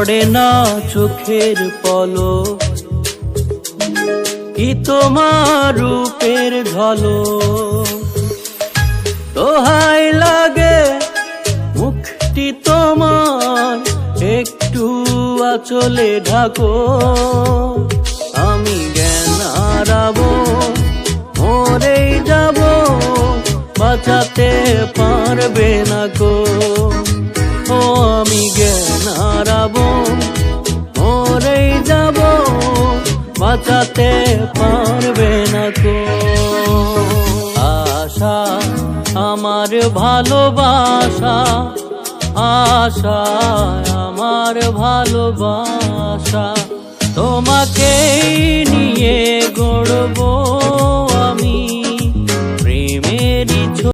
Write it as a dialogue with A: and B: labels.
A: পড়ে না চোখের পলক, কি তোমার রূপের ঝলক। দোহাই লাগে মুখটি তোমার, একটু আঁচলে ঢাকো। আমি জ্ঞান হারাবো, মরেই যাব, বাঁচাতে পারবে না গো। ও আমি জ্ঞান হারাবো, মরেই যাব, বাঁচাতে পারবে না গো। আশা আমার ভালোবাসা, আশা আমার ভালোবাসা, তোমাকেই নিয়ে গড়ব আমি প্রেমেরই